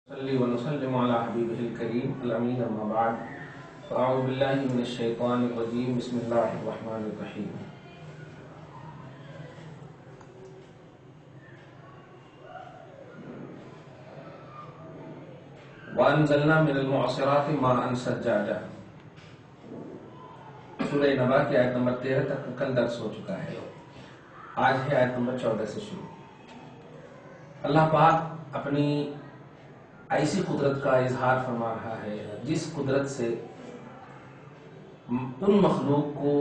صلی ونسلم علی حبیبہ الکریم الامین اما بعد فاعوذ باللہ من الشیطان الرجیم بسم اللہ الرحمن الرحیم وانزلنا من المعصرات ماء ثجاجا۔ سورہ نبا کی آیت نمبر 13 تک کل درس ہو چکا ہے، آج ہے آیت نمبر 14 سے شروع۔ اللہ پاک اپنی ایسی قدرت کا اظہار فرما رہا ہے جس قدرت سے ان مخلوق کو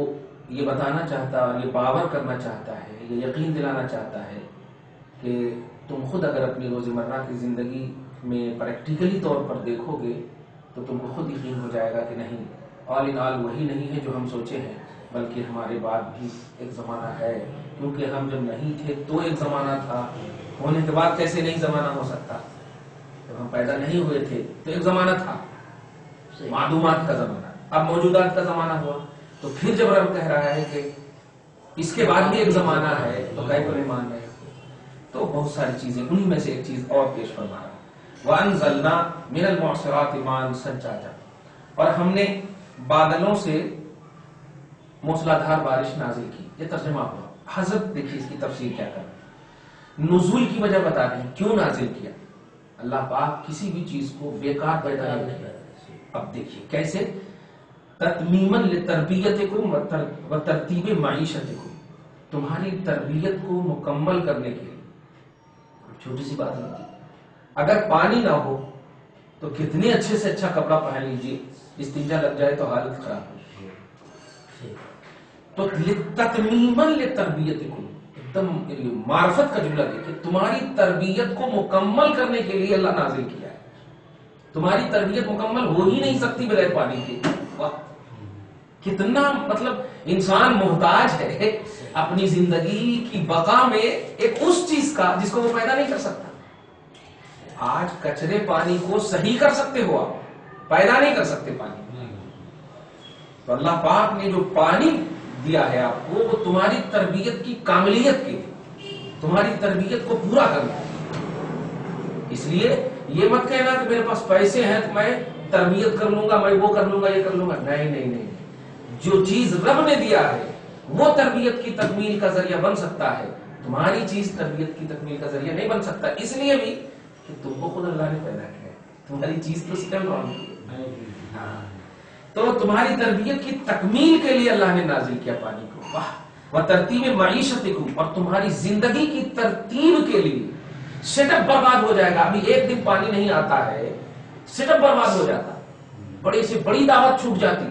یہ بتانا چاہتا ہے، یہ باور کرنا چاہتا ہے، یہ یقین دلانا چاہتا ہے کہ تم خود اگر اپنی روزمرہ کی زندگی میں پریکٹیکلی طور پر دیکھو گے تو تم کو خود یقین ہو جائے گا کہ نہیں، آل ان آل وہی نہیں ہے جو ہم سوچے ہیں، بلکہ ہمارے بعد بھی ایک زمانہ ہے، کیونکہ ہم جب نہیں تھے تو ایک زمانہ تھا، ہونے کے بعد کیسے نہیں زمانہ ہو سکتا؟ جب ہم پیدا نہیں ہوئے تھے تو ایک زمانہ تھا، معدومات کا زمانہ، اب موجودات کا زمانہ ہوا، تو پھر جب رب کہہ رہا ہے کہ اس کے بعد بھی ایک زمانہ ہے تو کئی کو نہیں مان رہے، تو بہت ساری چیزیں، انہی میں سے ایک چیز اور پیش فرما رہا ہے وَأَنزَلْنَا مِنَ الْمُعْصِرَاتِ مَاءً ثَجَّاجًا، اور ہم نے بادلوں سے موسلادھار بارش نازل کی۔ یہ ترجمہ ہوا۔ حضرت دیکھیے اس کی تفسیر کیا کر، نزول کی وجہ بتا دیں کیوں نازل کیا۔ اللہ پاک کسی بھی چیز کو بیکار پیدا نہیں کیا۔ اب دیکھیے کیسے، تتمیما لتربیتکم و ترتیب معیشتکم، تمہاری تربیت کو مکمل کرنے کے لیے، چھوٹی سی بات نہیں تھی، اگر پانی نہ ہو تو کتنے اچھے سے اچھا کپڑا پہن لیجیے، استنجا لگ جائے تو حالت خراب ہو۔ تو تتمیما لتربیتکم، ایک دم معرفت کا جملہ دیکھیں، تمہاری تربیت کو مکمل کرنے کے لیے اللہ نازل کیا ہے۔ تمہاری تربیت مکمل ہو ہی نہیں سکتی بغیر پانی کے۔ کتنا مطلب انسان محتاج ہے اپنی زندگی کی بقا میں ایک اس چیز کا جس کو وہ پیدا نہیں کر سکتا۔ آج کچرے پانی کو صحیح کر سکتے ہو، آپ پیدا نہیں کر سکتے پانی۔ تو اللہ پاک نے جو پانی دیا ہے آپ کو، وہ تمہاری تربیت کی کاملیت کے لیے، تمہاری تربیت کو پورا کرنا ہے۔ اس لیے یہ مت کہنا کہ میرے پاس پیسے ہیں تو میں تربیت کر لوں گا، میں وہ کر لوں گا، یہ کر لوں گا۔ نہیں نہیں نہیں، جو چیز رب نے دیا ہے وہ تربیت کی تکمیل کا ذریعہ بن سکتا ہے، تمہاری چیز تربیت کی تکمیل کا ذریعہ نہیں بن سکتا، اس لیے بھی کہ تم کو خود اللہ نے پیدا کیا ہے، تمہاری چیز تو سٹم رون کی، تو تمہاری تربیت کی تکمیل کے لیے اللہ نے نازل کیا پانی کو۔ واہ، وہ ترتیب معیشتکم، اور تمہاری زندگی کی ترتیب کے لیے۔ سیٹ اپ برباد ہو جائے گا، ابھی ایک دن پانی نہیں آتا ہے، سیٹ اپ برباد ہو جاتا، بڑی سے بڑی دعوت چھوٹ جاتی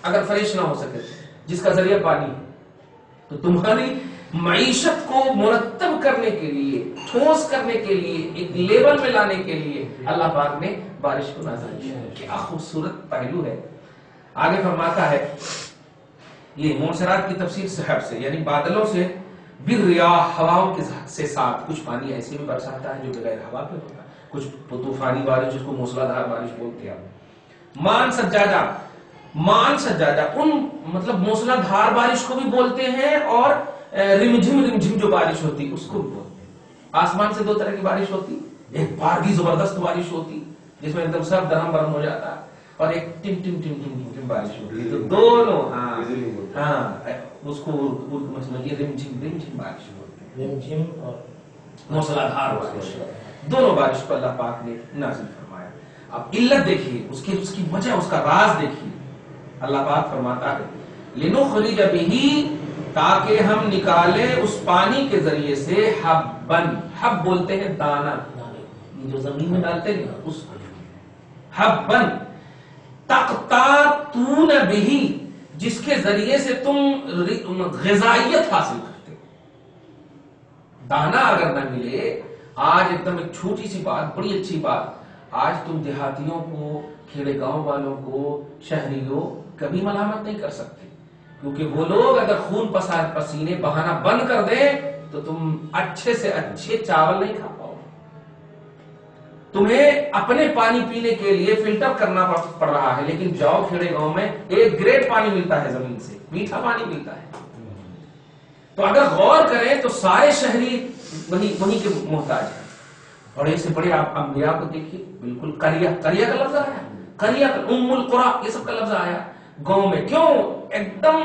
اگر فریش نہ ہو سکے، جس کا ذریعہ پانی ہے۔ تو تمہاری معیشت کو مرتب کرنے کے لیے، ٹھوس کرنے کے لیے، ایک لیول میں لانے کے لیے اللہ پاک نے بارش کو نازل کیا۔ کیا خوبصورت پہلو ہے۔ آگے فرماتا ہے، یہ موسرات کی تفسیر سحب سے، یعنی بادلوں سے، بالریاح، ہواؤں کے سے ساتھ، کچھ پانی ایسے بھی برساتا ہے جو بغیر ہوا پہ ہوتا ہے، کچھ طوفانی بارش جس کو موسلادھار بارش بولتے ہیں۔ مان سجادہ، مان سجادہ، ان مطلب موسلادھار بارش کو بھی بولتے ہیں، اور رمجھم رمجھم جو بارش ہوتی اس کو بھی بولتے ہیں۔ آسمان سے دو طرح کی بارش ہوتی، ایک بارگی زبردست بارش ہوتی جس میں ایک دم سب درہم برہم ہو جاتا، اور ایک ٹم ٹم ٹم ٹم ٹم بارش ہوتی، تو دونوں اس کو اردو میں سمجھیے رمجھم رمجھم بارش بولتے ہیں، رمجھم اور موسلادھار بارش، دونوں بارش کو اللہ پاک نے نازل فرمایا۔ اب علت دیکھیے، اس کی وجہ، اس کا راز دیکھیے۔ اللہ پاک فرماتا ہے، لنخرج بہ، تاکہ ہم نکالے اس پانی کے ذریعے سے، حبن، حب بولتے ہیں دانا، جو زمین میں ڈالتے ہیں اس کو، حبن تقطعون بہ، جس کے ذریعے سے تم غذائیت حاصل کرتے۔ دانا اگر نہ ملے، آج ایک دم ایک چھوٹی سی بات، بڑی اچھی بات، آج تم دیہاتیوں کو، کھیڑے گاؤں والوں کو، شہریوں کبھی ملامت نہیں کر سکتے، کیونکہ وہ لوگ اگر خون پسینے بہانا بند کر دیں تو تم اچھے سے اچھے چاول نہیں کھا پاؤ۔ تمہیں اپنے پانی پینے کے لیے فلٹر کرنا پڑ رہا ہے، لیکن جاؤ کھیڑے گاؤں میں ایک گریڈ پانی ملتا ہے، زمین سے میٹھا پانی ملتا ہے۔ تو اگر غور کریں تو سارے شہری وہی کے محتاج ہیں۔ بڑے سے بڑے آپ انبیاء کو دیکھیے، بالکل قریہ کا لفظ آیا، قریہ ام القرى، یہ سب کا لفظ آیا گاؤں میں. کیوں؟ ایک دم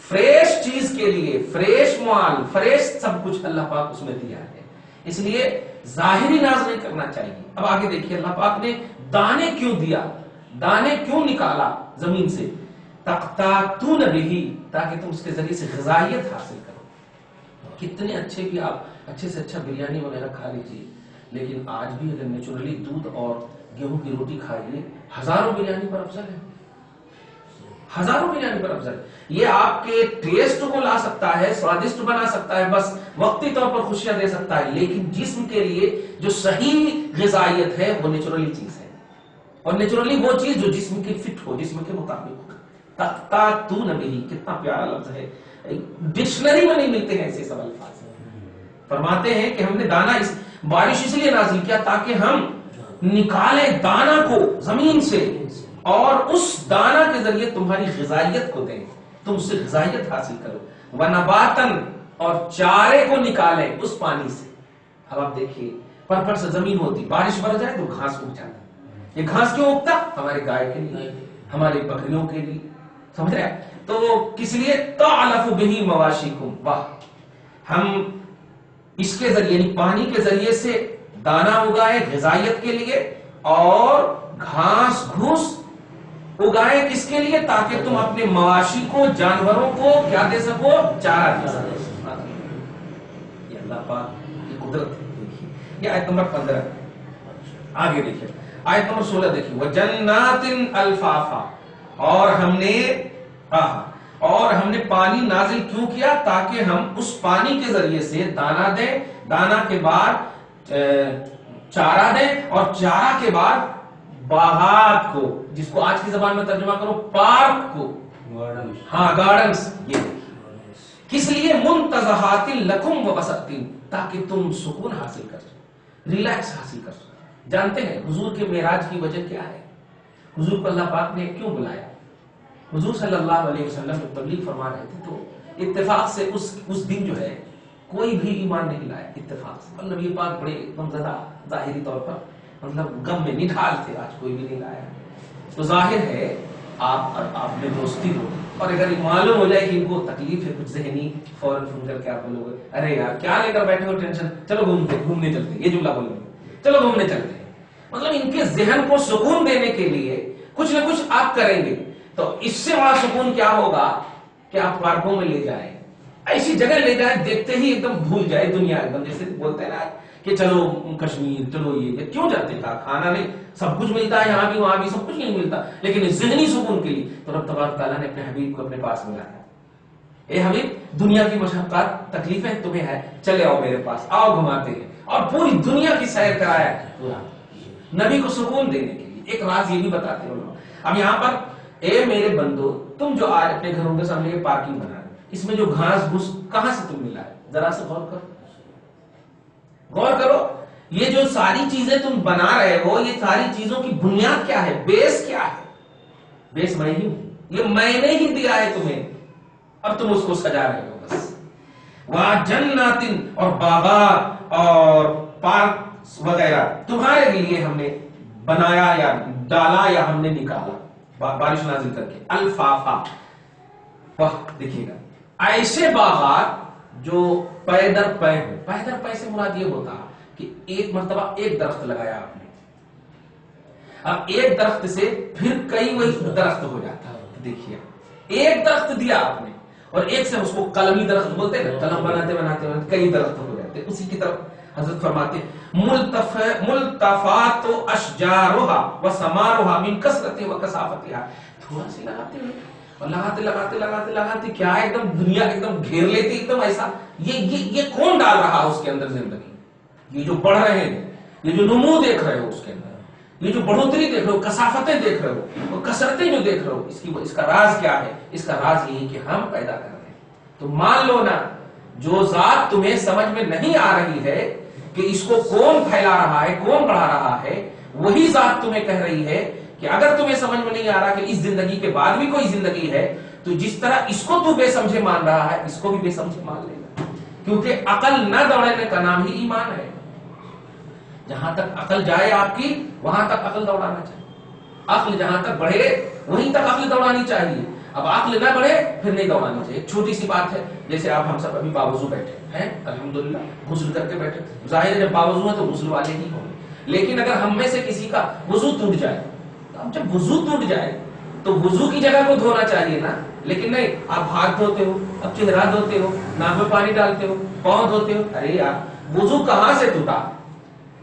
فریش چیز کے لیے، فریش مال، فریش سب کچھ اللہ پاک اس میں دیا ہے. اس لیے ظاہری ناز نہیں کرنا چاہیے. اب آگے دیکھیے اللہ پاک نے دانے کیوں دیا، دانے کیوں نکالا زمین سے، تقطعون بہ، تاکہ تم اس کے ذریعے سے غذائیت حاصل کرو. کتنے اچھے بھی آپ اچھے سے اچھا بریانی وغیرہ کھا لیجیے، لیکن آج بھی اگر نیچرلی دودھ اور گیہوں کی روٹی کھائیے، ہزاروں بریانی پر افضل ہے، ہزاروں بریانی پر افضل ہے. یہ آپ کے ٹیسٹ کو لا سکتا ہے، سوادشٹ بنا سکتا ہے، بس وقتی طور پر خوشیاں دے سکتا ہے، لیکن جسم کے لیے جو صحیح غذائیت ہے وہ نیچرلی چیز ہے، اور نیچرلی وہ چیز جو جسم کی فٹ ہو، جسم کے مطابق ہو. تقطعون بہ، کتنا پیارا لفظ ہے، ڈکشنری میں نہیں ملتے ہیں ایسے سب الفاظ. فرماتے ہیں کہ ہم نے دانا بارش اس لیے نازل کیا تاکہ ہم نکالیں دانا کو زمین سے، اور اس دانا کے ذریعے تمہاری غذائیت کو دیں، تم اس سے غذائیت حاصل کرو. وَنَبَاتًا، اور چارے کو نکالیں اس پانی سے. اب آپ دیکھیے پر سے زمین ہوتی، بارش بر جائے تو گھاس اگ جاتا. یہ گھاس کیوں اگتا؟ ہمارے گائے کے لیے، ہماری بکریوں کے لیے، سمجھ رہے ہیں؟ تو کس لیے؟ تَعْلَفُ بِهِ مَوَاشِيكُمْ، واہ، ہم اس کے ذریعے یعنی پانی کے ذریعے سے دانا اگائے غذائیت کے لیے، اور گھاس گھوس اگائے کس کے لیے؟ تاکہ تم اپنے مواشی کو، جانوروں کو کیا دے سکو؟ چارہ دے سکو. یہ اللہ پاک کی قدرت ہے. دیکھیے یہ آیت نمبر 15. آگے دیکھیے آیت نمبر 16 دیکھیے، وَجَنَّاتٍ أَلْفَافًا، اور ہم نے پانی نازل کیوں کیا؟ تاکہ ہم اس پانی کے ذریعے سے دانا دیں، دانا کے بعد چارہ دیں، اور چارہ کے بعد باغات کو، جس کو آج کی زبان میں ترجمہ کرو پارک کو، ہاں گارڈنز. یہ کس لیے؟ منتزہات لکم وبسط، تاکہ تم سکون حاصل کر سکو، ریلیکس حاصل کر سکو. جانتے ہیں حضور کے معراج کی وجہ کیا ہے؟ حضور کو اللہ پاک نے کیوں بلایا؟ حضور صلی اللہ علیہ وسلم جب تبلیغ فرما رہے تھے تو اتفاق سے اس دن جو ہے کوئی بھی ایمان نہیں لایا، اتفاق سے. مطلب یہ بات بڑے زیادہ ظاہری طور پر مطلب غم میں نڈھال تھے، آج کوئی بھی نہیں لایا. تو ظاہر ہے آپ میں دوستی ہو، اور اگر معلوم ہو جائے کہ ان کو تکلیف ہے کچھ ذہنی، فوراً فون کر کے آپ بولو گے ارے یار کیا لے کر بیٹھے ہو ٹینشن، چلو گھومنے چلتے ہیں. یہ جملہ بولیں گے، چلو گھومنے چلتے ہیں. مطلب ان کے ذہن کو سکون دینے کے لیے کچھ نہ کچھ آپ کریں گے. تو اس سے بڑا سکون کیا ہوگا کہ آپ پارکوں میں لے جائیں، ایسی جگہ لے جائیں دیکھتے ہی ایک دم بھول جائے دنیا. ایک دم جیسے بولتے ہیں نا کہ چلو کشمیر، چلو یہ کیوں جاتے ہیں؟ کھانا نہیں، سب کچھ ملتا ہے یہاں بھی وہاں بھی، سب کچھ نہیں ملتا، لیکن ذہنی سکون کے لیے تو رب تبارک تعالیٰ نے اپنے حبیب کو اپنے پاس ملایا. اے حبیب، دنیا کی مشقات تکلیفیں تمہیں ہے، چلے آؤ میرے پاس، آؤ گھماتے ہیں. اور پوری دنیا کی سیر کرایا پورا نبی کو سکون دینے کے لیے. ایک راز یہ بھی بتاتے ہیں. اب یہاں پر اے میرے بندو، تم جو آج اپنے گھروں کے سامنے یہ پارکنگ بنا رہے، اس میں جو گھاس گھوس کہاں سے تم ملا ہے؟ ذرا سے غور کرو، غور کرو. یہ جو ساری چیزیں تم بنا رہے ہو، یہ ساری چیزوں کی بنیاد کیا ہے؟ بیس کیا ہے؟ بیس میں ہی ہوں، یہ میں نے ہی دیا ہے تمہیں، اب تم اس کو سجا رہے ہو بس. وَجَنَّاتٍ، اور باغات اور پارک وغیرہ تمہارے لیے ہم نے بنایا یا ڈالا یا ہم نے نکالا بارش نازل کر کے. الفافا، واہ دیکھیے گا ایسے باغات جو پے در پے ہو. پے در پے سے مراد یہ ہوتا کہ ایک مرتبہ ایک درخت لگایا آپ نے، اب ایک درخت سے پھر کئی وہی درخت ہو جاتا ہے. دیکھیے ایک درخت دیا آپ نے، اور ایک سے اس کو قلمی درخت بولتے ہیں، قلم بناتے بناتے کئی درخت ہو جاتے. اسی کی طرف حضرت فرماتے ملتفات اشجارها وثمارها من کثرتها وکثافتها. تھوڑا سی لگاتے ہیں اور لگاتے کیا ایک دم دنیا ایک دم گھیر لیتی، ایک دم ایسا. یہ کون ڈال رہا اس کے اندر زندگی؟ یہ جو بڑھ رہے ہیں، یہ جو نمو دیکھ رہے ہو اس کے اندر، یہ جو بڑھوتری دیکھ رہے ہو، کثافتیں دیکھ رہے ہو، اور کثرتیں جو دیکھ رہے ہو، اس کا راز کیا ہے؟ اس کا راز یہ ہے کہ ہم پیدا کر رہے ہیں. تو مان لو نا، جو ذات تمہیں سمجھ میں نہیں آ رہی ہے کہ اس کو کون پھیلا رہا ہے، کون بڑھا رہا ہے، وہی ذات تمہیں کہہ رہی ہے کہ اگر تمہیں سمجھ میں نہیں آ رہا کہ اس زندگی کے بعد بھی کوئی زندگی ہے، تو جس طرح اس کو تو بے سمجھے مان رہا ہے، اس کو بھی بے سمجھے مان لے گا. کیونکہ عقل نہ دوڑنے کا نام ہی ایمان ہے. جہاں تک عقل جائے آپ کی وہاں تک عقل دوڑانا چاہیے. عقل جہاں تک بڑھے وہیں تک عقل دوڑانی چاہیے. اب عقل نہ بڑھے پھر نہیں دوڑانی چاہیے. ایک چھوٹی سی بات ہے, جیسے آپ ہم سب ابھی باوضو بیٹھے ہیں الحمدللہ, غسل کر کے بیٹھے. ظاہر ہے جب باوضو ہے تو غسل والے ہی ہوں گے, لیکن اگر ہم میں سے کسی کا وضو ٹوٹ جائے تو اب جب وضو ٹوٹ جائے تو وضو کی جگہ کو دھونا چاہیے نا, لیکن نہیں آپ ہاتھ دھوتے ہو, اب چہرہ دھوتے ہو, ناک میں پانی ڈالتے ہو, پاؤں دھوتے ہو. ارے یار وضو کہاں سے ٹوٹا,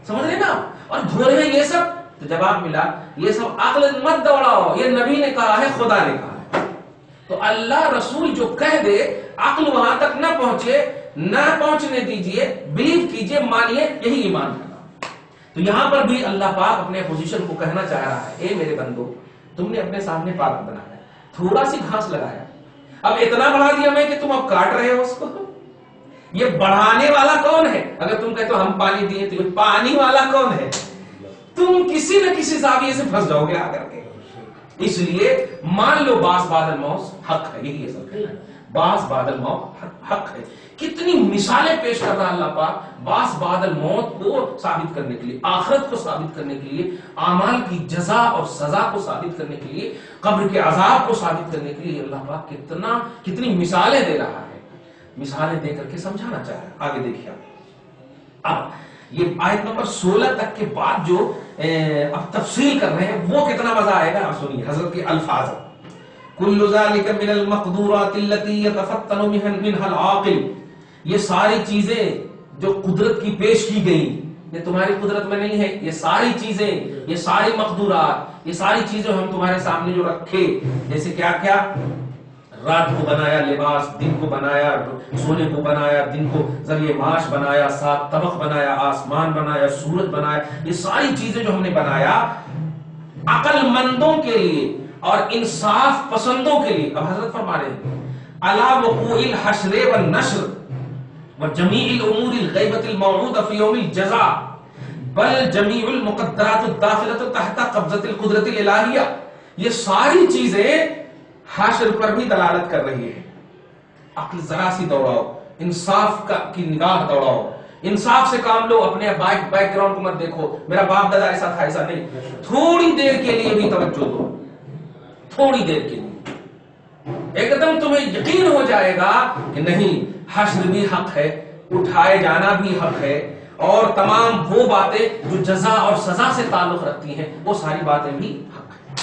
سمجھ رہے نا. اور دھونے میں یہ سب, تو جواب ملا یہ سب عقل مت دوڑاؤ, یہ نبی نے کہا ہے, خدا نے کہا ہے. تو اللہ رسول جو کہہ دے عقل وہاں تک نہ پہنچے, نہ پہنچنے دیجئے, بلیو کیجئے, مانیے, یہی ایمان کرنا. تو یہاں پر بھی اللہ پاک اپنے پوزیشن کو کہنا چاہ رہا ہے, اے میرے بندو تم نے اپنے سامنے پارک بنایا, تھوڑا سی گھاس لگایا, اب اتنا بڑھا دیا میں کہ تم اب کاٹ رہے ہو اس کو. یہ بڑھانے والا کون ہے؟ اگر تم کہتے ہو ہم پانی دیے تو پانی والا کون ہے؟ تم کسی نہ کسی زاویے سے پھنس جاؤ گے آ کر کے. اس لیے مان لو باس بادل موت حق ہے, یہی ہے باس بادل موت حق ہے. کتنی مثالیں پیش کر رہا اللہ پاک باس بادل موت کو ثابت کرنے کے لیے, آخرت کو ثابت کرنے کے لیے, اعمال کی جزا اور سزا کو ثابت کرنے کے لیے, قبر کے عذاب کو ثابت کرنے کے لیے اللہ پاک کتنی مثالیں دے رہا ہے. مثالیں دے کر کے سمجھانا چاہ رہا ہے. آگے دیکھیے اب یہ آیت نمبر 16 تک کے بعد جو اب تفصیل کر رہے ہیں وہ کتنا مزہ آئے گا آپ سنیے. حضرت کے الفاظ کل ذالک من المقدورات التي يتفتن منها العاقل, یہ ساری چیزیں جو قدرت کی پیش کی گئی یہ تمہاری قدرت میں نہیں ہے, یہ ساری چیزیں, یہ ساری مقدورات, یہ ساری چیزیں ہم تمہارے سامنے جو رکھے, جیسے کیا کیا, رات کو بنایا لباس, دن کو بنایا سونے کو بنایا, دن کو ذریعہ معاش بنایا, 7 طبق بنایا, آسمان بنایا, سورج بنایا, یہ ساری چیزیں جو ہم نے بنایا عقل مندوں کے لیے اور انصاف پسندوں کے لیے. اب حضرت فرما رہے ہیں الا وقوع الحشر والنشر وجميع الامور الغیبۃ الموعودہ فی یوم الجزاء بل جميع المقدرات الداخلة تحت قبضۃ القدرت الالہیہ. یہ ساری چیزیں حشر پر بھی دلالت کر رہی ہے. عقل ذرا سی دوڑاؤ, انصاف کی نگاہ دوڑاؤ, انصاف سے کام لو. اپنے بیک گراؤنڈ کو مت دیکھو, میرا باپ دادا ایسا تھا, ایسا نہیں. تھوڑی دیر کے لیے بھی توجہ دو, تھوڑی دیر کے لیے ایک دم تمہیں یقین ہو جائے گا کہ نہیں حشر بھی حق ہے, اٹھائے جانا بھی حق ہے, اور تمام وہ باتیں جو جزا اور سزا سے تعلق رکھتی ہیں وہ ساری باتیں بھی حق ہے.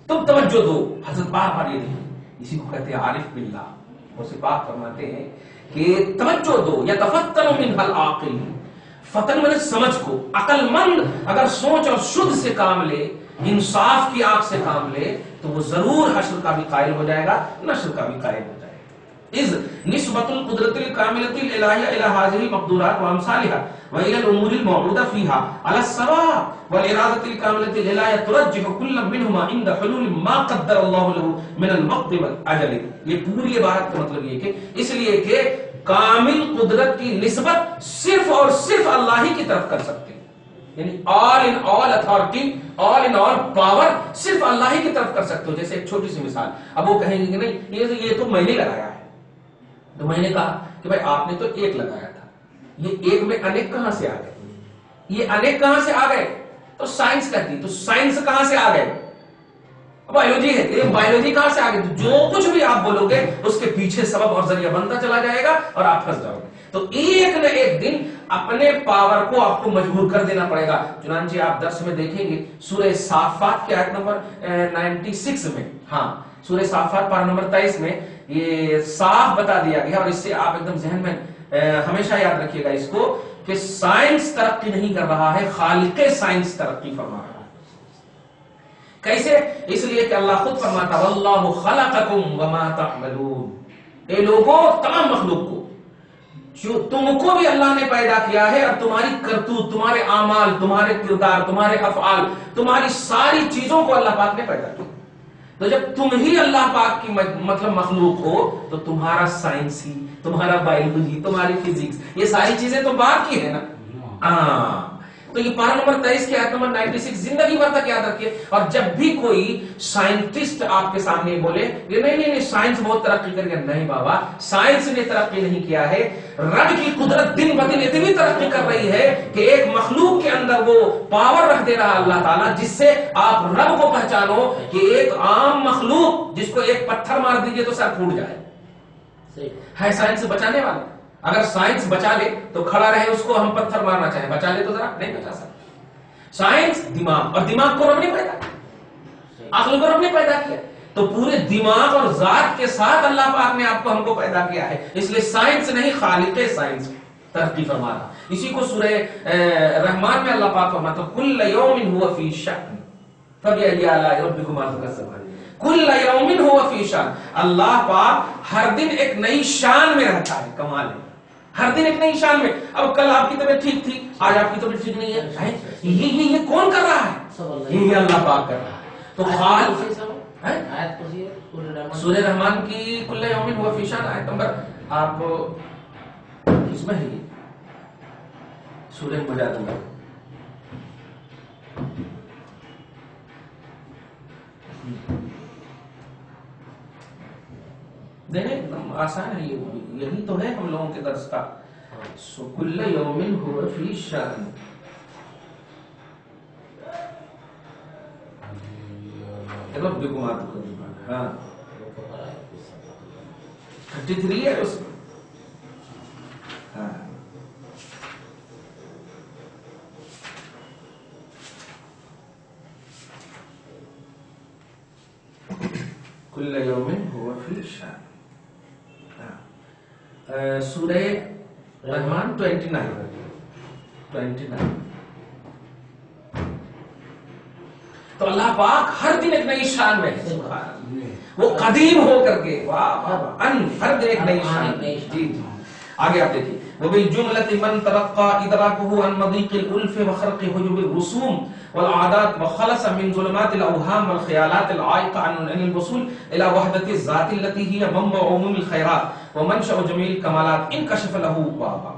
تم توجہ دو. حضرت بار بار یہ دیکھیں, اسی کو کہتے ہیں عارف باللہ. اور پاک فرماتے ہیں کہ توجہ دو, یتفتن منها العاقل, فتن میں سمجھ کو, عقل مند اگر سوچ اور شدھ سے کام لے, انصاف کی آنکھ سے کام لے, تو وہ ضرور حشر کا بھی قائل ہو جائے گا, نشر کا بھی قائل ہو جائے گا. اذ نسبت القدرت الکاملۃ الالہیہ الی هذه المقدورات وامثالها والى الامور الموعودہ فيها على السواء والارادۃ الکاملۃ الالہیہ ترجح كل منهما عند حلول ما قدر اللہ له من الوقت والاجل. یہ پوری عبارت کا مطلب یہ کہ اس لیے کہ کامل قدرت کی نسبت صرف اور صرف اللہ ہی کی طرف کر سکتے ہیں, یعنی آل ان آل اتھارٹی, آل ان آل پاور صرف اللہ ہی کی طرف کر سکتے ہو. جیسے ایک چھوٹی سی مثال, اب وہ کہیں گے کہ نہیں یہ تو میں نے لگایا ہے, تو میں نے کہا کہ بھائی آپ نے تو ایک لگایا تھا, یہ ایک میں انیک کہاں سے آ گئے, یہ انیک کہاں سے آ گئے, تو سائنس کہتی, تو سائنس کہاں سے آ گئے, بایولوجی ہے, یہ بایولوجی کہاں سے آ گئی. جو کچھ بھی آپ بولو گے اس کے پیچھے سبب اور ذریعہ بنتا چلا جائے گا اور آپ پھنس جاؤ گے. تو ایک نہ ایک دن اپنے پاور کو آپ کو مجبور کر دینا پڑے گا. چنانچہ آپ درس میں دیکھیں گے سورہ صافات کی آیت نمبر 96 میں, ہاں سورہ صافات پارہ نمبر 23 میں یہ صاف بتا دیا گیا, اور اس سے آپ ایک دم ذہن میں ہمیشہ یاد رکھیے گا اس کو, کہ سائنس ترقی نہیں کر رہا ہے, خالق سائنس ترقی فرما رہا ہے. کیسے؟ اس لیے کہ اللہ خود فرماتا واللہ خلقکم وما تعملون, اے لوگوں تمام مخلوق کو, جو تم کو بھی اللہ نے پیدا کیا ہے, اور تمہاری کرتوت, تمہارے اعمال, تمہارے کردار, تمہارے افعال, تمہاری ساری چیزوں کو اللہ پاک نے پیدا کیا. تو جب تم ہی اللہ پاک کی مطلب مخلوق ہو, تو تمہارا سائنس ہی, تمہارا بایولوجی, تمہاری فزکس, یہ ساری چیزیں تو باپ کی ہے نا. تو یہ پارہ نمبر 23 کی آیت نمبر 96 زندگی بھر تک یاد رکھیے. اور جب بھی کوئی سائنٹسٹ آپ کے سامنے بولے کہ نہیں سائنس بہت ترقی کر گیا، نہیں بابا، سائنس نے ترقی نہیں کیا ہے، رب کی قدرت دن بدن اتنی ترقی کر رہی ہے کہ ایک مخلوق کے اندر وہ پاور رکھ دے رہا اللہ تعالیٰ جس سے آپ رب کو پہچانو کہ ایک عام مخلوق جس کو ایک پتھر مار دیجئے تو سر پھوٹ جائے ہے سائنس بچانے والا. اگر سائنس بچا لے تو کھڑا رہے، اس کو ہم پتھر مارنا چاہیں، بچا لے تو ذرا نہیں بچا سکتے. سائنس دماغ، اور دماغ کو رب نے پیدا کیا، عقل کو رب نے پیدا کیا، تو پورے دماغ اور ذات کے ساتھ اللہ پاک نے آپ کو ہم کو پیدا کیا ہے. اس لیے سائنس نہیں، خالق سائنس ترقی فرما رہا. اسی کو سورہ رحمان میں اللہ پاک فرماتا ہے کل یوم هو فی شأن فبأی آلاء ربکما تکذبان. کل یوم هو فی شأن، اللہ پاک ہر دن ایک نئی شان میں رہتا ہے. کمال ہے، ہر دن ایک نئی شان میں. اب کل آپ کی طبیعت ٹھیک تھی، آج آپ کی طبیعت ٹھیک نہیں ہے. یہ کون کر رہا ہے؟ یہ اللہ پاک کر رہا ہے. تو سورہ رحمان کی کل یوم هو فی شأن آیت نمبر آپ اس میں ہے سورہ مجادلہ. دیکھیں ایک دم آسان ہے، یہی تو ہے ہم لوگوں کے درس کا. کل یوم هو فی شأن. ہاں 33 ہے اس میں. ہاں کل یوم هو فی شأن. سورہ رحمان 29. تو اللہ پاک ہر دن ایک نئی شان میں ہے. وہ قدیم ہو کر کے ہر دن ایک نئی شان. جی آگے آپ دیکھیے وبالجملة من ترقى إدراكه عن مضيق الألف وخرق حجب الرسوم والعادات وخلص من ظلمات الأوهام والخيالات العائقة عن الوصول إلى وحدة الذات التي هي منبع عموم الخيرات ومنشأ جميع الكمالات انكشف له بابا.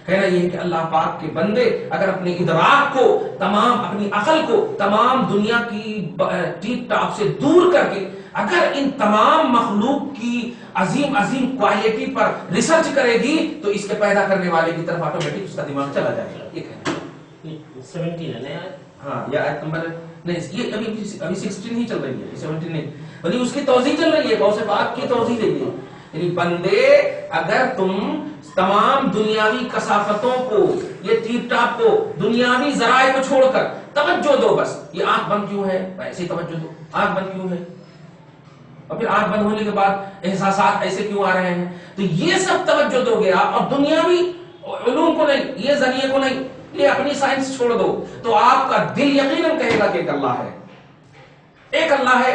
کہنا یہ ہے کہ اللہ پاک کے بندے اگر اپنے ادراک کو، تمام اپنی عقل کو تمام دنیا کی ٹیپ ٹاپ سے دور کر کے اگر ان تمام مخلوق کی عظیم عظیم کوالٹی پر ریسرچ کرے گی تو اس کے پیدا کرنے والے کی طرف آٹومیٹک اس کا دماغ چلا جائے گا. یہ کہنا 17 ہے. ہاں یہ آیت نمبر نہیں، یہ ابھی 16 ہی چل رہی ہے، 17 نہیں، بلکہ اس کی توضیح چل رہی ہے. غوث پاک کی توضیح دے دی. یعنی بندے اگر تم تمام دنیاوی کثافتوں کو، یہ ٹیپ ٹاپ کو، دنیاوی ذرائع کو چھوڑ کر توجہ دو. بس یہ آنکھ بند کیوں ہے، ایسے توجہ دو. آنکھ بند کیوں ہے، اور پھر آنکھ بند ہونے کے بعد احساسات ایسے کیوں آ رہے ہیں، تو یہ سب توجہ دو گے آپ. اور دنیاوی علوم کو نہیں، یہ ذریعے کو نہیں، یہ اپنی سائنس چھوڑ دو، تو آپ کا دل یقیناً کہے گا کہ ایک اللہ ہے. ایک اللہ ہے،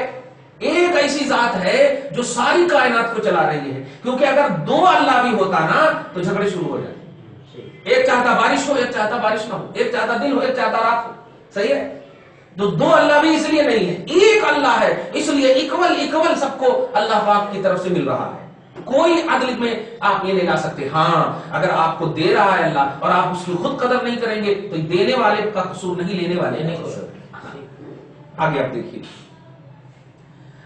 ایک ایسی ذات ہے جو ساری کائنات کو چلا رہی ہے. کیونکہ اگر دو اللہ بھی ہوتا نا تو جھگڑے شروع ہو جاتے. ایک چاہتا بارش ہو، ایک چاہتا بارش نہ ہو، ایک چاہتا دن ہو، ایک چاہتا رات ہو. صحیح ہے؟ تو دو اللہ بھی اس لیے نہیں ہے، ایک اللہ ہے، اس لیے اکول سب کو اللہ پاک کی طرف سے مل رہا ہے. کوئی عدل میں آپ یہ نہیں لا سکتے. ہاں اگر آپ کو دے رہا ہے اللہ اور آپ اس کی خود قدر نہیں کریں گے تو دینے والے کا قصور نہیں، لینے والے نہیں قصور. آگے آپ دیکھیے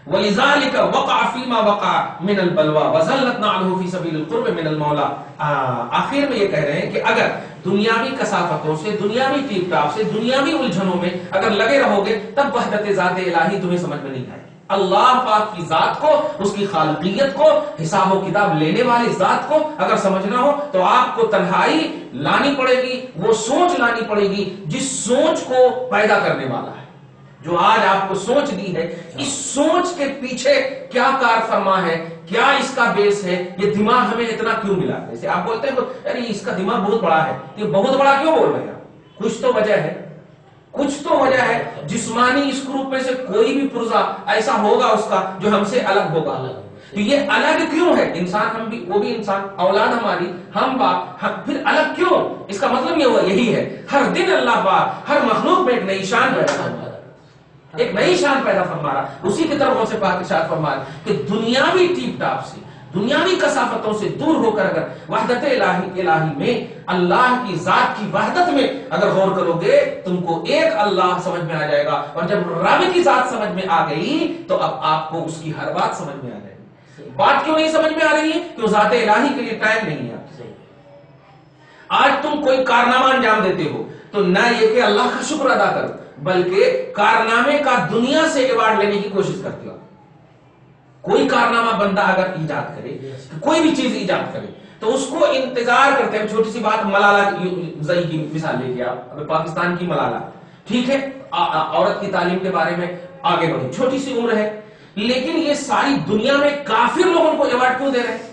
وَلِذَلِكَ وَقَعَ فِي مَا وَقَعَ مِنَ الْبَلْوَى وَزَلَّتْ نَعْلُهُ فِي سَبِيلِ الْقُرْبِ مِنَ الْمَوْلَى. آخر میں یہ کہہ رہے ہیں کہ اگر دنیاوی کثافتوں سے، دنیاوی ٹیپ ٹاپ سے، دنیاوی الجھنوں میں اگر لگے رہو گے تب وحدت ذات الہی تمہیں سمجھ میں نہیں آئے. اللہ پاک کی ذات کو، اس کی خالقیت کو، حساب و کتاب لینے والی ذات کو اگر سمجھنا ہو تو آپ کو تنہائی لانی پڑے گی، وہ سوچ لانی پڑے گی جس سوچ کو پیدا کرنے والا ہے. جو آج آپ کو سوچ دی ہے، اس سوچ کے پیچھے کیا کار فرما ہے، کیا اس کا بیس ہے، یہ دماغ ہمیں اتنا کیوں ملا. جیسے آپ بولتے ہیں ارے اس کا دماغ بہت بڑا ہے، یہ بہت بڑا کیوں بول رہے ہیں؟ کچھ تو وجہ ہے، کچھ تو وجہ ہے. جسمانی اس گروپ میں سے کوئی بھی پرزا ایسا ہوگا اس کا جو ہم سے الگ ہوگا. تو یہ الگ کیوں ہے؟ انسان ہم بھی، وہ بھی انسان، اولاد ہماری، ہم باپ، پھر الگ کیوں؟ اس کا مطلب یہ ہوا یہی ہے ہر دن اللہ پاک ہر مخلوق میں ایک نئی شان پیدا فرما رہا، ایک نئی شان پیدا فرما رہا. اسی کی طرف سے پاک ارشاد فرما کہ دنیاوی ٹیپ ٹاپ سے، دنیاوی کثافتوں سے دور ہو کر اگر وحدت الہی میں اللہ کی ذات کی وحدت میں اگر غور کرو گے تم کو ایک اللہ سمجھ میں آ جائے گا، اور جب رب کی ذات سمجھ میں آ گئی تو اب آپ کو اس کی ہر بات سمجھ میں آ جائے گی۔ بات کیوں نہیں سمجھ میں آ رہی ہے؟ کہ ذات الہی کے لیے ٹائم نہیں ہے۔ آج تم کوئی کارنامہ انجام دیتے ہو تو نہ یہ کہ اللہ کا شکر ادا کرو، بلکہ کارنامے کا دنیا سے ایوارڈ لینے کی کوشش کرتے ہو۔ کوئی کارنامہ بندہ اگر ایجاد کرے، کوئی بھی چیز ایجاد کرے تو اس کو انتظار کرتے ہیں۔ چھوٹی سی بات ملالہ یوسفزئی کی مثال لے کے آپ، پاکستان کی ملالہ، ٹھیک ہے، عورت کی تعلیم کے بارے میں آگے بڑھی، چھوٹی سی عمر ہے، لیکن یہ ساری دنیا میں کافر لوگ ان کو ایوارڈ کیوں دے رہے ہیں؟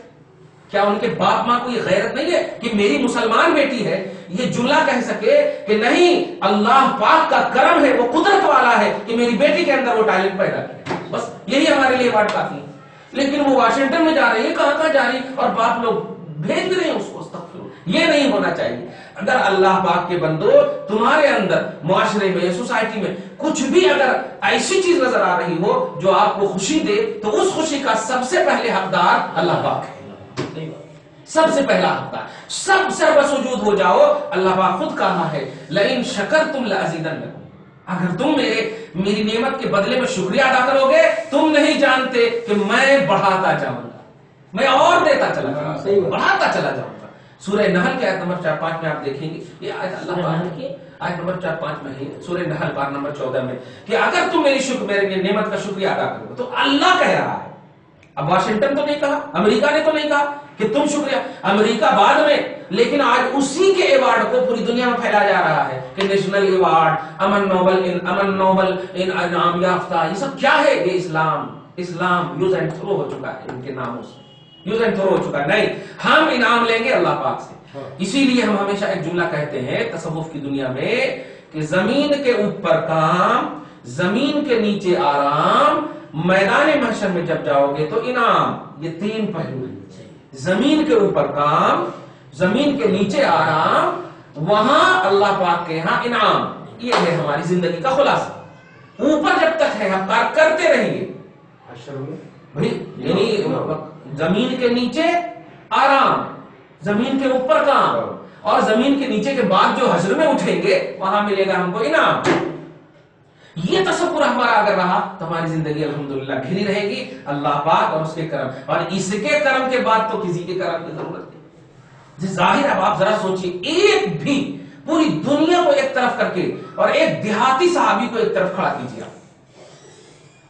کیا ان کے باپ ماں کو یہ غیرت نہیں ہے کہ میری مسلمان بیٹی ہے یہ جملہ کہہ سکے کہ نہیں اللہ پاک کا کرم ہے، وہ قدرت والا ہے کہ میری بیٹی کے اندر وہ ٹیلنٹ پیدا کیا؟ بس یہی ہمارے لیے بات کافی ہے۔ لیکن وہ واشنگٹن میں جا رہی ہے، کہاں جا رہی ہے، اور باپ لوگ بھیج بھی رہے ہیں اس کو۔ استغفر، یہ نہیں ہونا چاہیے۔ اگر اللہ پاک کے بندو تمہارے اندر معاشرے میں، سوسائٹی میں کچھ بھی اگر ایسی چیز نظر آ رہی ہو جو آپ کو خوشی دے تو اس خوشی کا سب سے پہلے حقدار اللہ پاک ہے۔ سب سے پہلا حقدار، سب سر بسجود ہو جاؤ۔ اللہ پاک خود کہا ہے لئن شکرتم لازیدنکم، اگر تم میری نعمت کے بدلے میں شکریہ ادا کرو گے، تم نہیں جانتے کہ میں بڑھاتا جاؤں گا، میں اور دیتا چلا جاؤں گا، بڑھاتا چلا جاؤں گا۔ سورہ نحل کے آیت نمبر 4-5 میں آپ دیکھیں گے، یہ آیت اللہ پاک نے کی، آیت نمبر 4-5 میں ہے سورہ نحل بار نمبر 14 میں، کہ اگر تم میری نعمت کا شکریہ ادا کرو تو اللہ کہہ رہا ہے۔ اب واشنگٹن تو نہیں کہا، امریکہ نے تو نہیں کہا کہ تم شکریہ، امریکہ بعد میں، لیکن آج اسی کے ایوارڈ کو پوری دنیا میں پھیلایا جا رہا ہے کہ نیشنل ایوارڈ، امن نوبل انعام یافتہ، یہ سب کیا ہے؟ یہ اسلام یوز اینڈ تھرو ہو چکا ہے، ان کے ناموں سے یوز اینڈ تھرو ہو چکا ہے۔ نہیں، ہم انعام لیں گے اللہ پاک سے۔ اسی لیے ہم ہمیشہ ایک جملہ کہتے ہیں تصوف کی دنیا میں کہ زمین کے اوپر کام، زمین کے نیچے آرام، میدان محشر میں جب جاؤ گے تو انعام۔ یہ تین پہلو ہیں، زمین کے اوپر کام، زمین کے نیچے آرام، وہاں اللہ پاک کے ہاں انعام۔ یہ ہے ہماری زندگی کا خلاصہ۔ اوپر جب تک ہے ہم کار کرتے رہیں گے، یعنی زمین کے نیچے آرام، زمین کے اوپر کام، اور زمین کے نیچے کے بعد جو حشر میں اٹھیں گے وہاں ملے گا ہم کو انعام۔ یہ تصور ہمارا اگر رہا تو ہماری زندگی الحمدللہ گھری رہے گی اللہ پاک اور اس کے کرم، اور اس کے کرم کے بعد تو کسی کے کرم کی ضرورت نہیں۔ ظاہر اب آپ ذرا سوچئے، ایک بھی پوری دنیا کو ایک طرف کر کے اور ایک دیہاتی صحابی کو ایک طرف کھڑا کیجیے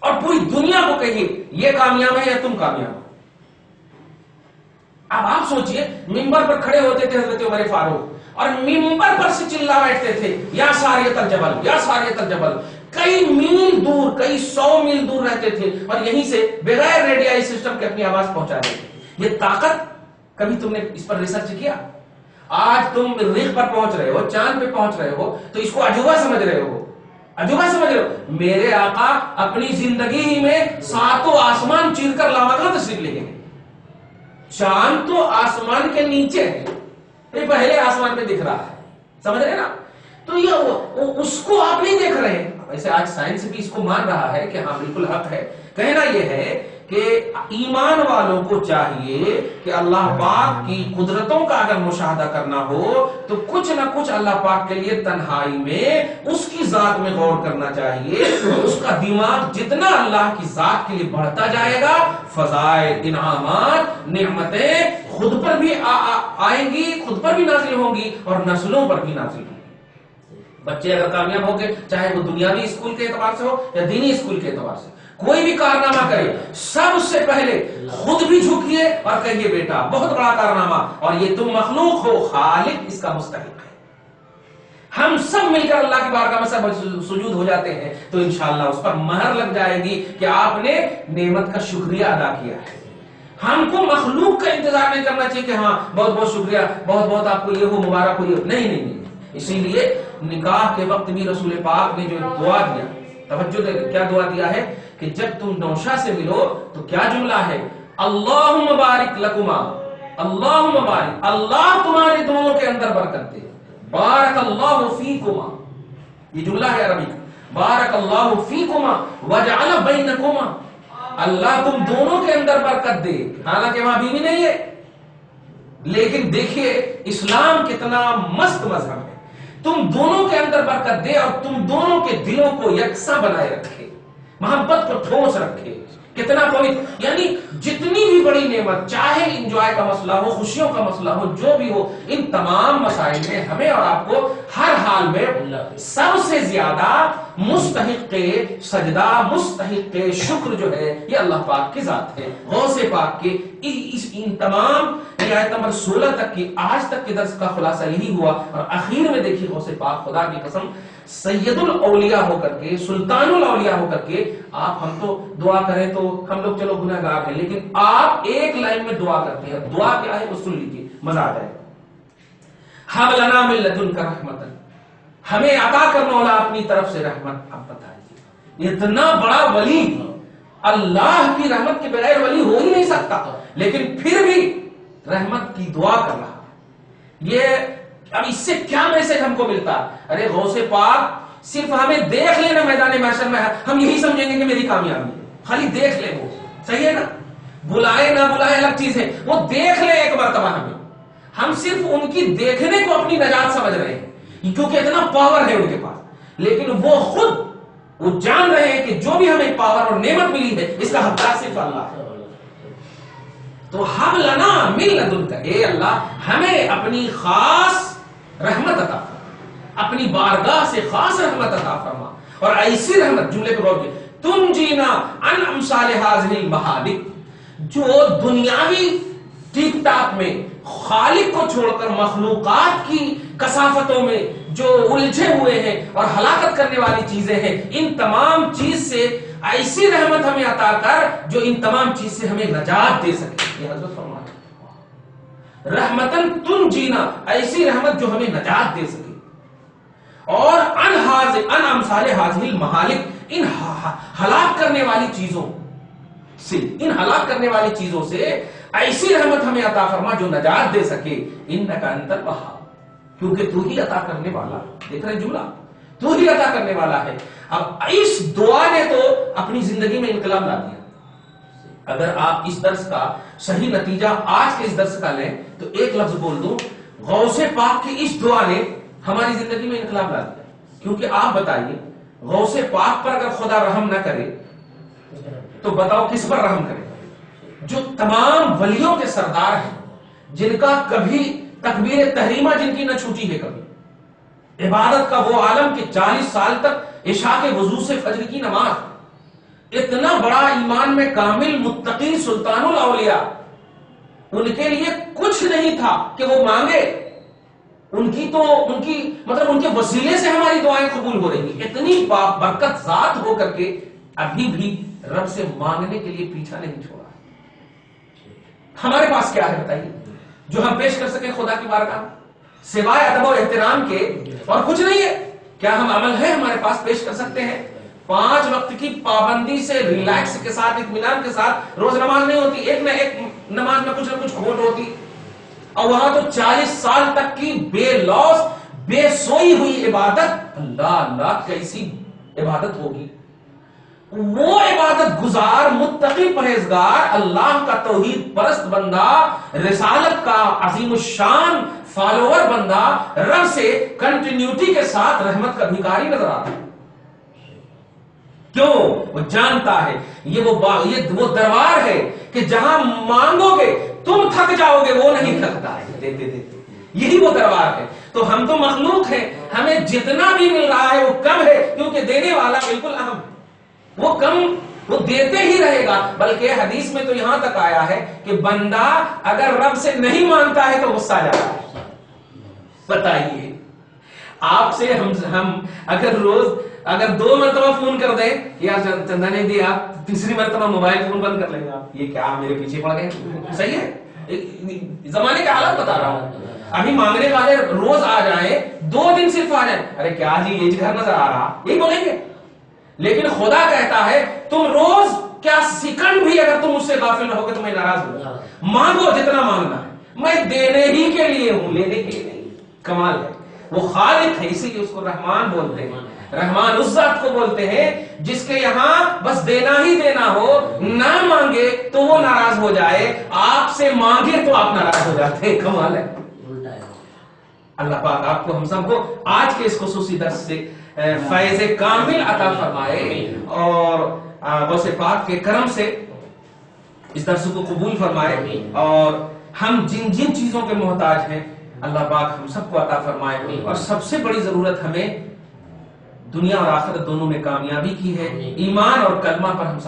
اور پوری دنیا کو کہیے یہ کامیاب ہے یا تم کامیاب ہو۔ اب آپ سوچئے، ممبر پر کھڑے ہوتے تھے حضرت عمر فاروق اور ممبر پر سے چلا بیٹھتے تھے یا ساریت الجبل، یا ساریت الجبل، کئی میل دور، کئی 100 میل دور رہتے تھے اور یہیں سے بغیر ریڈیائی سسٹم کے اپنی آواز پہنچا دیتے تھے۔ یہ طاقت، کبھی تم نے اس پر ریسرچ کیا؟ آج تم مریخ پر پہنچ رہے ہو، چاند پہ پہنچ رہے ہو تو اس کو عجوبہ سمجھ رہے ہو، عجوبہ سمجھ رہے ہو۔ میرے آقا اپنی زندگی میں 7 آسمان چیر کر لاما تشریف لے گئے۔ چاند تو آسمان کے نیچے ہے، یہ پہلے آسمان پہ دکھ رہا ہے، سمجھ رہے نا؟ تو یہ اس کو آپ نہیں دیکھ رہے ہیں۔ ویسے آج سائنس بھی اس کو مان رہا ہے کہ ہاں بالکل حق ہے۔ کہنا یہ ہے کہ ایمان والوں کو چاہیے کہ اللہ پاک کی قدرتوں کا اگر مشاہدہ کرنا ہو تو کچھ نہ کچھ اللہ پاک کے لیے تنہائی میں اس کی ذات میں غور کرنا چاہیے۔ اس کا دماغ جتنا اللہ کی ذات کے لیے بڑھتا جائے گا، فضائل، انعامات، نعمتیں خود پر بھی آئیں گی، خود پر بھی نازل ہوں گی اور نسلوں پر بھی نازل ہوں گی۔ بچے اگر کامیاب ہو گئے، چاہے وہ دنیاوی اسکول کے اعتبار سے ہو یا دینی اسکول کے اعتبار سے، کوئی بھی کارنامہ کرے سب سے پہلے خود بھی جھکیے اور کہیے بیٹا بہت بڑا کارنامہ، اور یہ تم مخلوق ہو، خالق اس کا مستحق ہے۔ ہم سب مل کر اللہ کی بارگاہ میں سب سجود ہو جاتے ہیں تو انشاءاللہ اس پر مہر لگ جائے گی کہ آپ نے نعمت کا شکریہ ادا کیا ہے۔ ہم کو مخلوق کا انتظار نہیں کرنا چاہیے کہ ہاں بہت بہت شکریہ، بہت بہت آپ کو یہ ہو، مبارک ہو، یہ نہیں نہیں نہیں۔ اسی لیے نکاح کے وقت بھی رسول پاک نے جو دعا دیا، توجہ دے، کیا دعا دیا ہے کہ جب تم نوشا سے ملو تو کیا جملہ ہے؟ اللہم بارک لکما، اللہم بارک، اللہ تمہارے دونوں کے اندر برکت دے، بارک اللہ فیکما، یہ جملہ ہے عربی کا، بارک اللہ فیکما وجعل بینکما، اللہ تم دونوں کے اندر برکت دے. حالانکہ وہاں بیوی نہیں ہے, لیکن دیکھیے اسلام کتنا مست مذہب ہے. تم دونوں کے اندر برکت دے اور تم دونوں کے دلوں کو یکساں بنائے رکھے, محبت کو ٹھوس رکھے. کتنا کوئی, یعنی جتنی بھی بڑی نعمت, چاہے انجوائے کا مسئلہ ہو, خوشیوں کا مسئلہ ہو, جو بھی ہو, ان تمام مسائل میں ہمیں اور آپ کو ہر حال میں سب سے زیادہ مستحق سجدہ, مستحق شکر جو ہے یہ اللہ پاک کی ذات ہے. غوث پاک کے ان تمام آیت نمبر 16 تک کی آج تک کے درس کا خلاصہ یہی ہوا. اور اخیر میں دیکھیے غوث پاک خدا کی قسم سید الاولیاء ہو کر کے, سلطان الاولیاء ہو کر کے, آپ ہم تو دعا کریں تو ہم لوگ چلو گناہگار ہیں, لیکن آپ ایک لائن میں دعا کرتے ہیں. دعا کیا ہے وہ سن لیجیے, مزہ آ جائے. ہم لنا من لدنک رحمتا, ہمیں عطا کر مولا اپنی طرف سے رحمت. اب بتائیے اتنا بڑا ولی, اللہ کی رحمت کے بغیر ولی ہو ہی نہیں سکتا, لیکن پھر بھی رحمت کی دعا کر رہا. یہ اب اس سے کیا میسج ہم کو ملتا؟ ارے غوث پاک صرف ہمیں دیکھ لینا میدان محشر میں, ہم یہی سمجھیں گے کہ میری کامیابی ہے. خالی دیکھ لے, وہ صحیح ہے نا, بلائے نہ بلائے الگ چیز ہے, وہ دیکھ لے ایک مرتبہ ہمیں. ہم صرف ان کی دیکھنے کو اپنی نجات سمجھ رہے ہیں کیونکہ اتنا پاور ہے ان کے پاس, لیکن وہ خود وہ جان رہے ہیں کہ جو بھی ہمیں پاور اور نعمت ملی ہے اس کا حقدار صرف اللہ ہے. تو ہم لنا من لدنک, اے اللہ ہمیں اپنی خاص رحمت عطا فرما, اپنی بارگاہ سے خاص رحمت عطا فرما. اور ایسی رحمت, جملے پہ غور کیجیے, تم جینا ان امثال هذه المحالک, جو دنیاوی ٹیک ٹاک میں خالق کو چھوڑ کر مخلوقات کی کثافتوں میں جو الجھے ہوئے ہیں اور ہلاکت کرنے والی چیزیں ہیں, ان تمام چیز سے ایسی رحمت ہمیں عطا کر جو ان تمام چیز سے ہمیں نجات دے سکے. یہ حضرت فرمایا رحمتن تم جینا, ایسی رحمت جو ہمیں نجات دے سکے. اور ان امثال هذه المحالک, ان ہلاک کرنے والی چیزوں سے, ان ہلاک کرنے والی چیزوں سے ایسی رحمت ہمیں عطا فرما جو نجات دے سکے. انک انت الوہاب, کیونکہ تو ہی عطا کرنے والا. دیکھ رہے جملہ, تو ہی عطا کرنے والا ہے. اب اس دعا نے تو اپنی زندگی میں انقلاب لا دیا. اگر آپ اس درس کا صحیح نتیجہ آج کے اس درس کا لیں تو ایک لفظ بول دوں, غوث پاک کی اس دعا نے ہماری زندگی میں انقلاب لا دیا. کیونکہ آپ بتائیے غوث پاک پر اگر خدا رحم نہ کرے تو بتاؤ کس پر رحم کرے؟ جو تمام ولیوں کے سردار ہیں, جن کا کبھی تکبیر تحریمہ جن کی نہ چھوٹی ہے, کبھی عبادت کا وہ عالم کہ 40 سال تک عشاء کے وضو سے فجر کی نماز, اتنا بڑا ایمان میں کامل متقی سلطان الاولیاء, ان کے لیے کچھ نہیں تھا کہ وہ مانگے. ان کی مطلب ان کے وسیلے سے ہماری دعائیں قبول ہو رہی ہیں. اتنی برکت ذات ہو کر کے ابھی بھی رب سے مانگنے کے لیے پیچھا نہیں چھوڑا. ہمارے پاس کیا ہے بتائیے جو ہم پیش کر سکیں خدا کی بارگاہ سوائے ادب و احترام کے؟ اور کچھ نہیں ہے. کیا ہم عمل ہے ہمارے پاس پیش کر سکتے ہیں؟ 5 وقت کی پابندی سے ریلیکس کے ساتھ, اطمینان کے ساتھ روز نماز نہیں ہوتی, ایک نہ ایک نماز میں کچھ نہ کچھ کھوٹ ہوتی. اور وہاں تو 40 سال تک کی بے لوث بے سوئی ہوئی عبادت, اللہ اللہ کیسی عبادت ہوگی. وہ عبادت گزار متقی پرہیزگار اللہ کا توحید پرست بندہ, رسالت کا عظیم الشان فالوور بندہ رب سے کنٹینیوٹی کے ساتھ رحمت کا بھکاری نظر آتا ہے. کیوں؟ وہ جانتا ہے یہ وہ دربار ہے کہ جہاں مانگو گے تم تھک جاؤ گے, وہ نہیں تھکتا ہے دیتے دیتے. یہی وہ دربار ہے. تو ہم تو مخلوق ہیں, ہمیں جتنا بھی مل رہا ہے وہ کم ہے, کیونکہ دینے والا بالکل اہم ہے. وہ کم وہ دیتے ہی رہے گا. بلکہ حدیث میں تو یہاں تک آیا ہے کہ بندہ اگر رب سے نہیں مانگتا ہے تو غصہ آ جاتا ہے. بتائیے آپ سے ہم اگر 2 مرتبہ فون کر دیں, یار چندہ نہیں دیا, تیسری مرتبہ موبائل فون بند کر لیں گے. آپ یہ کیا میرے پیچھے پڑ گئے؟ صحیح ہے, زمانے کا حالت بتا رہا ہوں. ابھی مانگنے والے روز آ جائیں, 2 دن صرف آ جائیں, ارے کیا جی یہ گھر نظر آ رہا, یہی بولیں گے. لیکن خدا کہتا ہے تم روز کیا سیکنڈ بھی اگر تم اس سے غافل رہو گے تو میں ناراض ہوں. مانگو جتنا مانگنا ہے, میں دینے ہی کے لیے ہوں, لینے کے لیے نہیں. کمال ہے, وہ خالق ہے, اسی لیے اس کو رحمان بولتے ہیں. رحمان اس ذات کو بولتے ہیں جس کے یہاں بس دینا ہی دینا ہو، نہ مانگے تو وہ ناراض ہو جائے، آپ سے مانگے تو آپ ناراض ہو جاتے ہیں. کمال ہے. اللہ پاک آپ کو ہم سب کو آج کے اس خصوصی درس سے فیض کامل عطا فرمائے اور غوث پاک کے کرم سے اس درس کو قبول فرمائے، اور ہم جن جن چیزوں کے محتاج ہیں اللہ پاک ہم سب کو عطا فرمائے. اور سب سے بڑی ضرورت ہمیں دنیا اور آخرت دونوں میں کامیابی کی ہے. ایمان اور کلمہ پر ہم سب